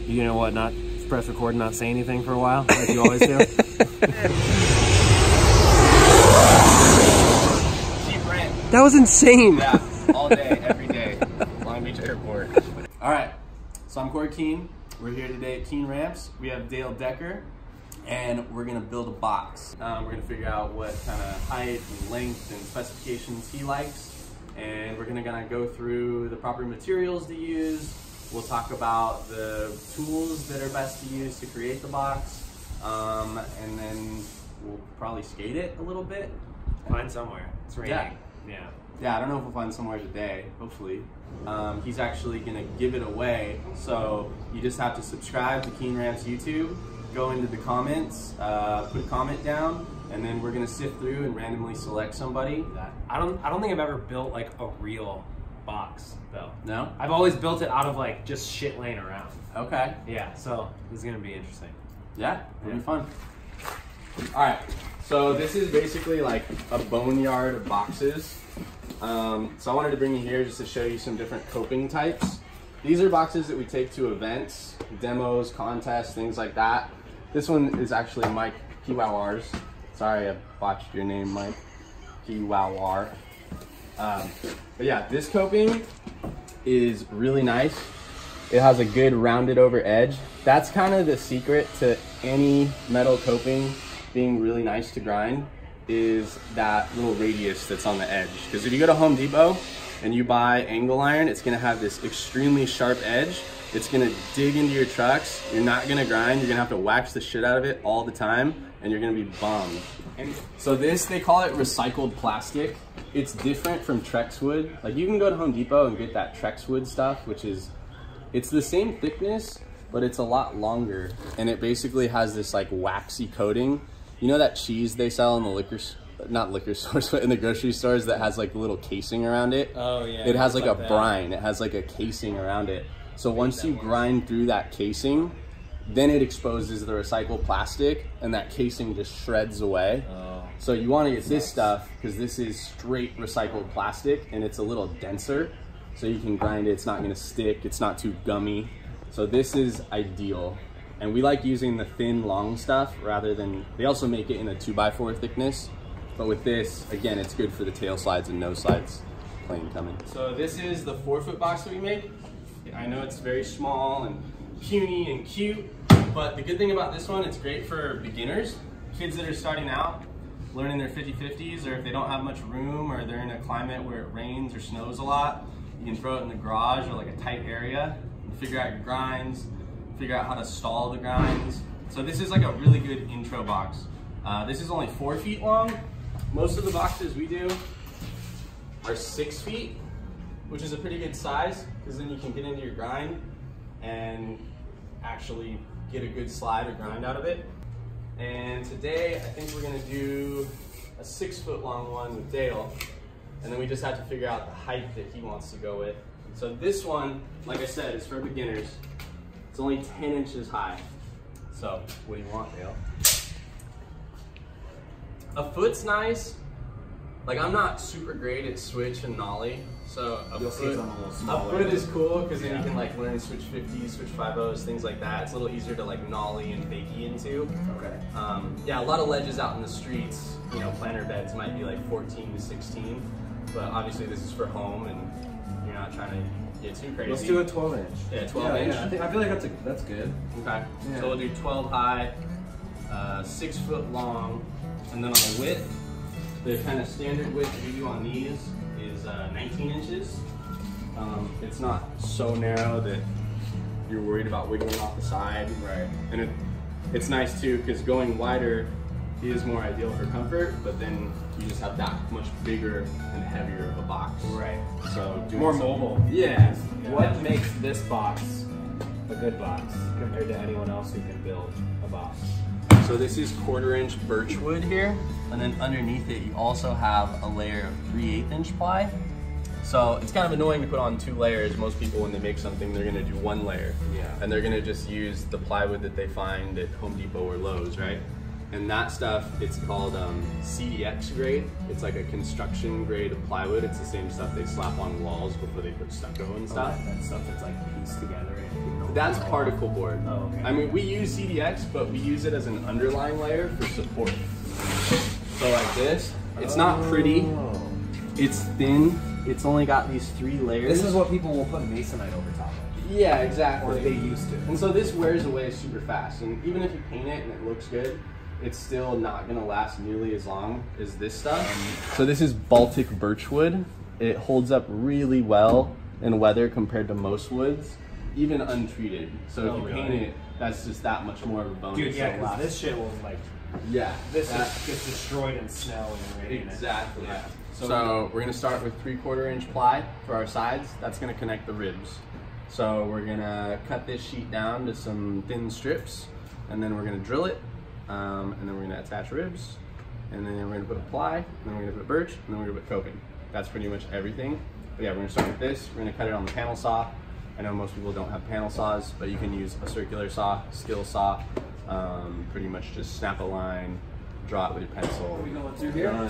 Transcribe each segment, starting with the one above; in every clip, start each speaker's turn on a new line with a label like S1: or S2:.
S1: You know what? Not press record and not say anything for a while, like you always do. That was insane.
S2: Yeah, all day, every day. Long Beach Airport. All right, so I'm Corey Keen. We're here today at Keenramps. We have Dale Decker, and we're gonna build a box. We're gonna figure out what kind of height and length and specifications he likes, and we're gonna go through the proper materials to use. We'll talk about the tools that are best to use to create the box, and then we'll probably skate it a little bit.
S1: Find somewhere. It's raining.
S2: Yeah, I don't know if we'll find somewhere today, hopefully. He's actually gonna give it away, so you just have to subscribe to Keenramps YouTube, go into the comments, put a comment down, and then we're gonna sift through and randomly select somebody.
S1: I don't think I've ever built like a real box though.
S2: No?
S1: I've always built it out of like just shit laying around.
S2: Okay.
S1: Yeah, so this is gonna be interesting.
S2: Yeah, it'll be fun. All right, so this is basically like a boneyard of boxes. So I wanted to bring you here just to show you some different coping types. These are boxes that we take to events, demos, contests, things like that. This one is actually Mike Kiwawars. Sorry I botched your name, Mike Kiwawar. But yeah, this coping is really nice. It has a good rounded over edge. That's kind of the secret to any metal coping being really nice to grind, is that little radius that's on the edge. Because if you go to Home Depot and you buy angle iron, it's gonna have this extremely sharp edge. It's gonna dig into your trucks. You're not gonna grind. You're gonna have to wax the shit out of it all the time, and you're gonna be bummed. And so this, they call it recycled plastic. It's different from Trex wood. Like, you can go to Home Depot and get that Trex wood stuff, which is, it's the same thickness, but it's a lot longer. And it basically has this like waxy coating. You know that cheese they sell in the not liquor stores, but in the grocery stores that has like a little casing around it?
S1: Oh yeah.
S2: It has like a brine. It has like a casing around it. So once you grind through that casing, then it exposes the recycled plastic, and that casing just shreds away. Oh. So you want to get this stuff because this is straight recycled plastic, and it's a little denser, so you can grind it. It's not going to stick. It's not too gummy. So this is ideal. And we like using the thin, long stuff rather than, they also make it in a 2x4 thickness. But with this, again, it's good for the tail slides and nose slides. Plane coming. So this is the 4-foot box that we made. I know it's very small and puny and cute, but the good thing about this one, it's great for beginners, kids that are starting out, learning their 50/50s, or if they don't have much room, or they're in a climate where it rains or snows a lot, you can throw it in the garage or like a tight area and figure out your grinds, figure out how to stall the grinds. So this is like a really good intro box. This is only 4 feet long. Most of the boxes we do are 6 feet, which is a pretty good size, because then you can get into your grind and actually get a good slide or grind out of it. And today, I think we're gonna do a 6-foot long one with Dale, and then we just have to figure out the height that he wants to go with. So this one, like I said, is for beginners. It's only 10 inches high. So what do you want, Dale? A foot's nice. Like, I'm not super great at switch and nollie, so a foot is cool, because then you can like learn switch 50s, switch 5.0s, things like that. It's a little easier to like nollie and fakie into. Okay. Yeah, a lot of ledges out in the streets, you know, planter beds might be like 14 to 16, but obviously this is for home and you're not trying to get too crazy.
S1: Let's do a 12-inch.
S2: Yeah, 12-inch.
S1: Yeah, I feel like that's good.
S2: Okay.
S1: Yeah.
S2: So we'll do 12 high, 6 foot long, and then on the width, the kind of standard width we do on these is 19 inches. It's not so narrow that you're worried about wiggling off the side.
S1: Right.
S2: And it's nice too, because going wider is more ideal for comfort, but then you just have that much bigger and heavier of a box.
S1: Right.
S2: So
S1: more mobile.
S2: Yeah.
S1: What makes this box a good box compared to anyone else who can build a box?
S2: So this is 1/4-inch birch wood here, and then underneath it you also have a layer of 3/8-inch ply. So it's kind of annoying to put on 2 layers. Most people, when they make something, they're gonna do 1 layer.
S1: Yeah.
S2: And they're gonna just use the plywood that they find at Home Depot or Lowe's, right? And that stuff, it's called CDX grade. It's like a construction grade of plywood. It's the same stuff they slap on walls before they put stucco and stuff.
S1: That stuff that's like pieced together.
S2: That's particle board.
S1: Oh, okay.
S2: I mean, we use CDX, but we use it as an underlying layer for support. So like this, it's not pretty, it's thin, it's only got these 3 layers.
S1: This is what people will put masonite over top of.
S2: Yeah, exactly.
S1: Or they used to.
S2: And so this wears away super fast, and even if you paint it and it looks good, it's still not gonna last nearly as long as this stuff. So this is Baltic birchwood. It holds up really well in weather compared to most woods, even untreated. So if you paint it, that's just that much more of a bonus.
S1: Dude, yeah, because this shit will like, this gets destroyed in snow and rain.
S2: Exactly.
S1: Yeah.
S2: So we're gonna start with 3/4 inch ply for our sides. That's gonna connect the ribs. So we're gonna cut this sheet down to some thin strips, and then we're gonna drill it, and then we're gonna attach ribs, and then we're gonna put ply, and then we're gonna put birch, and then we're gonna put coping. That's pretty much everything. But yeah, we're gonna start with this. We're gonna cut it on the panel saw. I know most people don't have panel saws, but you can use a circular saw, skill saw. Pretty much just snap a line, draw it with your pencil.
S1: What are we going through here?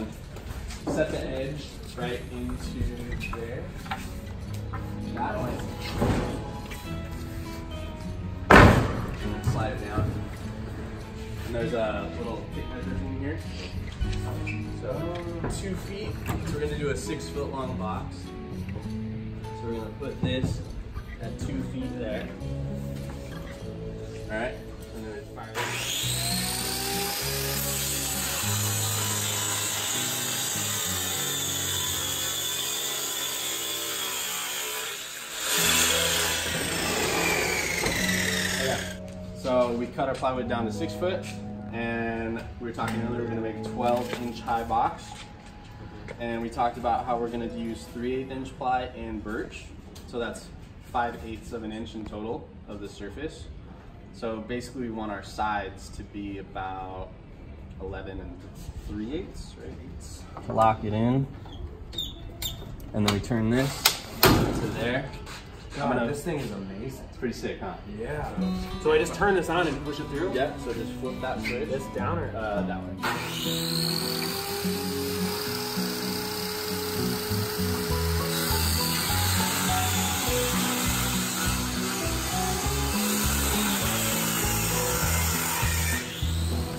S2: Set the edge right into there. That one. And then slide it down. And there's a little tape measure in here. So 2 feet. So we're gonna do a 6 foot long box. So we're gonna put this at 2 feet there. All right. And then it's fire. So we cut our plywood down to 6 foot, and we were talking earlier, we're gonna make a 12-inch high box. And we talked about how we're gonna use 3/8 inch ply and birch. So that's 5/8 of an inch in total of the surface. So basically we want our sides to be about 11 3/8, right? To lock it in. And then we turn this to there.
S1: God, this thing is amazing.
S2: It's pretty sick, huh?
S1: Yeah. So I just turn this on and push it through?
S2: Yep, so just flip that switch.
S1: This down or?
S2: That way.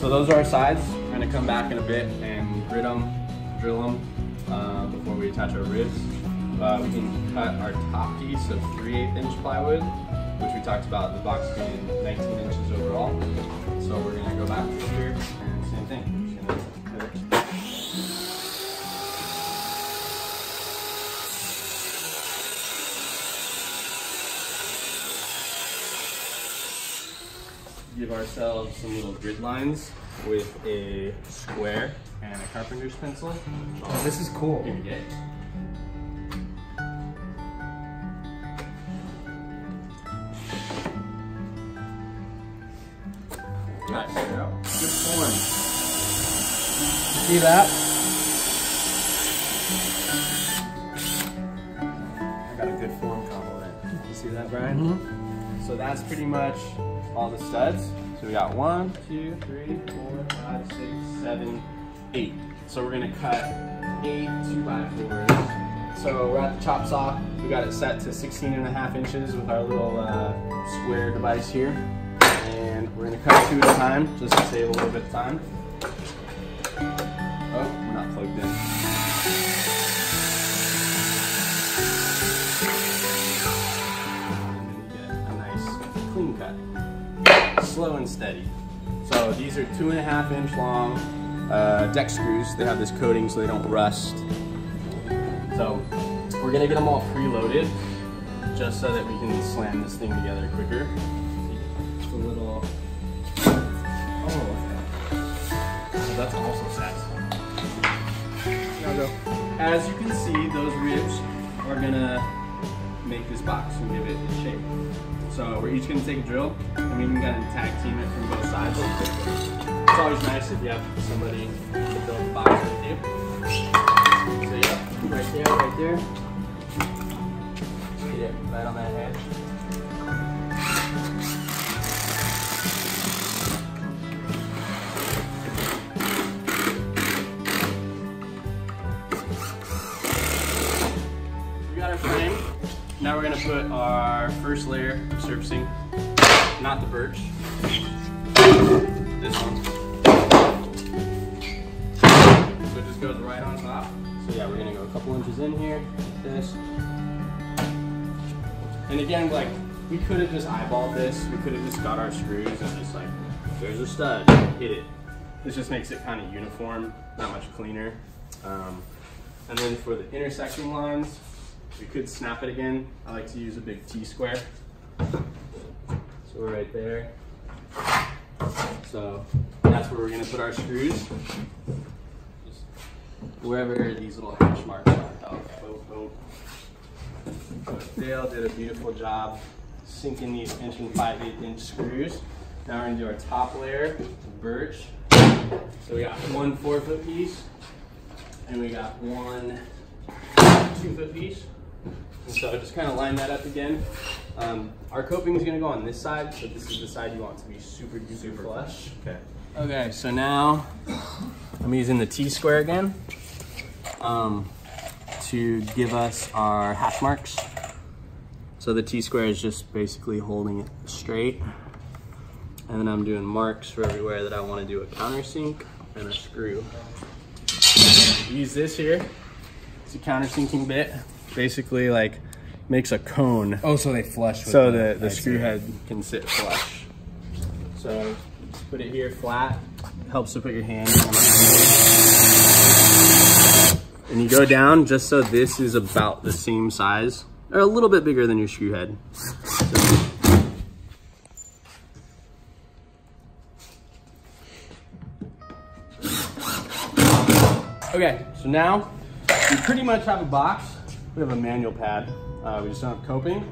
S2: So those are our sides. We're gonna come back in a bit and grit them, drill them before we attach our ribs. We can cut our top piece of 3/8 inch plywood, which we talked about the box being 19 inches overall. So we're gonna go back to here and same thing. Just gonna cut it. Give ourselves some little grid lines with a square and a carpenter's pencil.
S1: Oh, this is cool.
S2: Here you go. Nice. Good form.
S1: See that? I got a good form combo in. You see that, Brian?
S2: Mm-hmm. So that's pretty much all the studs. So we got 1, 2, 3, 4, 5, 6, 7, 8. So we're gonna cut 8 2x4s. So we're at the chop saw. We got it set to 16.5 inches with our little square device here. And we're gonna cut 2 at a time, just to save a little bit of time. Oh, we're not plugged in. And then you get a nice clean cut. Slow and steady. So these are 2.5 inch long deck screws. They have this coating so they don't rust. So we're gonna get them all preloaded just so that we can slam this thing together quicker. Just a little. Oh,
S1: That's also satisfying.
S2: now go. As you can see, those ribs are gonna make this box and give it its shape. So we're each gonna take a drill and we can kind of tag team it from both sides. It's always nice if you have somebody to build the box with you. So yeah, right there, right there. Get it right on that edge. We got our frame. Now we're gonna put our first layer of surfacing not the birch. This one. So it just goes right on top. So yeah, we're gonna go a couple inches in here, like this. And again, like, we could have just eyeballed this. We could have just got our screws and just like, there's a stud, hit it. This just makes it kind of uniform, not much cleaner. And then for the intersecting lines, we could snap it again. I like to use a big T-square. So we're right there. So that's where we're gonna put our screws. Just wherever these little hash marks are. Oh, boom, boom. Dale did a beautiful job sinking these 1 5/8" screws. Now we're gonna do our top layer of birch. So we got one 4-foot piece, and we got one 2-foot piece. And so just kind of line that up again. Our coping is gonna go on this side, so this is the side you want to be super flush. Okay. Okay, so now I'm using the T-square again to give us our hash marks. So the T-square is just basically holding it straight. And then I'm doing marks for everywhere that I want to do a countersink and a screw. Use this here. It's a countersinking bit. Basically, like, makes a cone.
S3: Oh, so they flush with
S2: so the screw head can sit flush. So just put it here flat. Helps to put your hand on it. And you go down just so this is about the same size, or a little bit bigger than your screw head. Okay, so now we pretty much have a box. We have a manual pad. We just don't have coping.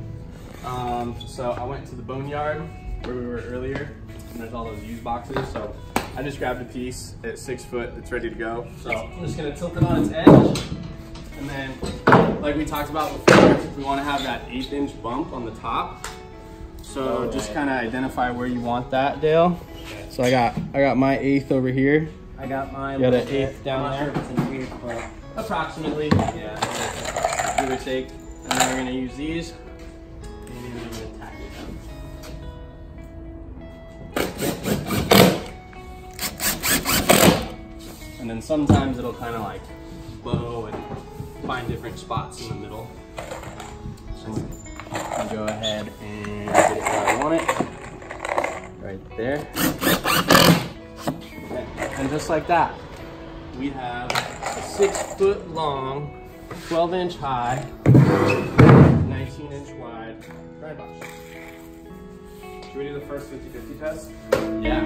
S2: So I went to the boneyard where we were earlier, and there's all those used boxes. So I just grabbed a piece at 6 foot that's ready to go. So I'm just gonna tilt it on its edge. And then, like we talked about before, we wanna have that 1/8" bump on the top. So just kind of identify where you want that, Dale. So I got my 1/8 over here.
S1: I got mine.
S2: You got an 1/8 down there.
S1: It's in here, but
S2: approximately, yeah, give or take. And then we're gonna use these, and then we're gonna tack it down. And then sometimes it'll kind of like bow and find different spots in the middle. So I'll go ahead and get it where I want it, right there. And just like that, we have a 6 foot long, 12" high, 19" wide dry box. Should we do the first 50-50 test? Yeah.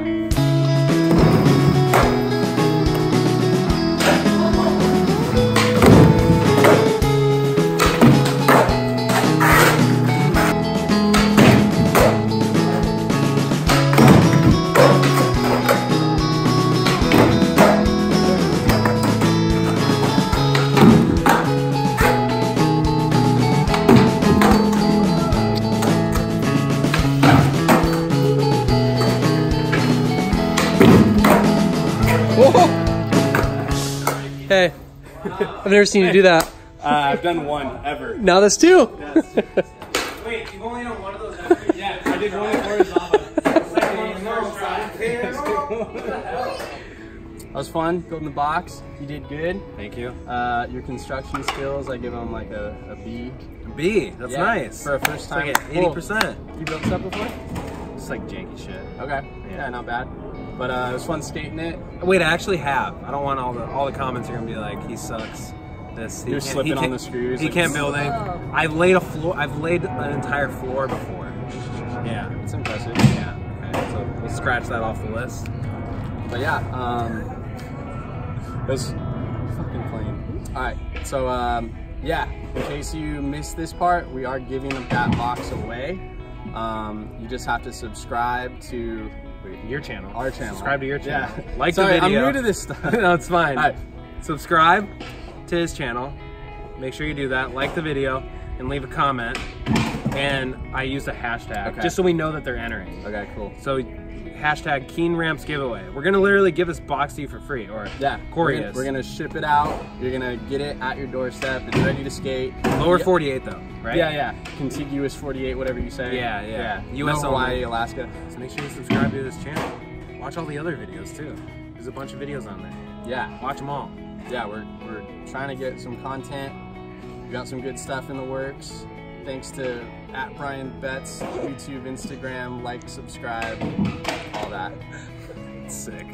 S3: Hey, I've never seen you do that.
S2: I've done one ever.
S3: Now that's 2.
S2: Yes. Wait, you've only done one of those ever? Yeah, I did one horizontal. That was fun, building the box. You did good.
S3: Thank you.
S2: Your construction skills, I give them like a B.
S3: B, that's nice.
S2: For a first time.
S3: It's like 80%.
S2: You built stuff before?
S3: It's like janky shit.
S2: Okay, yeah, not bad. But it was fun skating it.
S3: Wait, I actually have. I don't want all the comments are gonna be like, he sucks.
S2: You're slipping on the screws.
S3: He can't build it. I've laid a floor. I've laid an entire floor before. Yeah,
S2: it's impressive.
S3: Yeah. Okay, so we'll scratch that off the list.
S2: But yeah, it was fucking plain. All right, so yeah, in case you missed this part, we are giving that box away. You just have to subscribe to
S3: your channel.
S2: Our channel.
S3: Subscribe to your channel.
S2: Yeah.
S3: Like
S2: Sorry,
S3: the video.
S2: I'm new to this stuff.
S3: No, it's fine.
S2: All right.
S3: Subscribe to his channel. Make sure you do that. Like the video and leave a comment. and I use a hashtag
S2: Okay.
S3: just so we know that they're entering.
S2: Okay, cool.
S3: So hashtag Keenramps giveaway. We're gonna literally give this box to you for free, or
S2: Yeah,
S3: Corey
S2: we're gonna ship it out. You're gonna get it at your doorstep. It's ready to skate.
S3: Lower 48 though, right?
S2: Yeah. Contiguous 48, whatever you say.
S3: Yeah.
S2: US,
S3: No
S2: Hawaii,
S3: only.
S2: Alaska.
S3: So make sure you subscribe to this channel. Watch all the other videos too. There's a bunch of videos on there.
S2: Yeah,
S3: Watch them all.
S2: yeah. We're trying to get some content. We got some good stuff in the works. Thanks to @BrianBetts, YouTube, Instagram, like, subscribe, all that.
S3: Sick.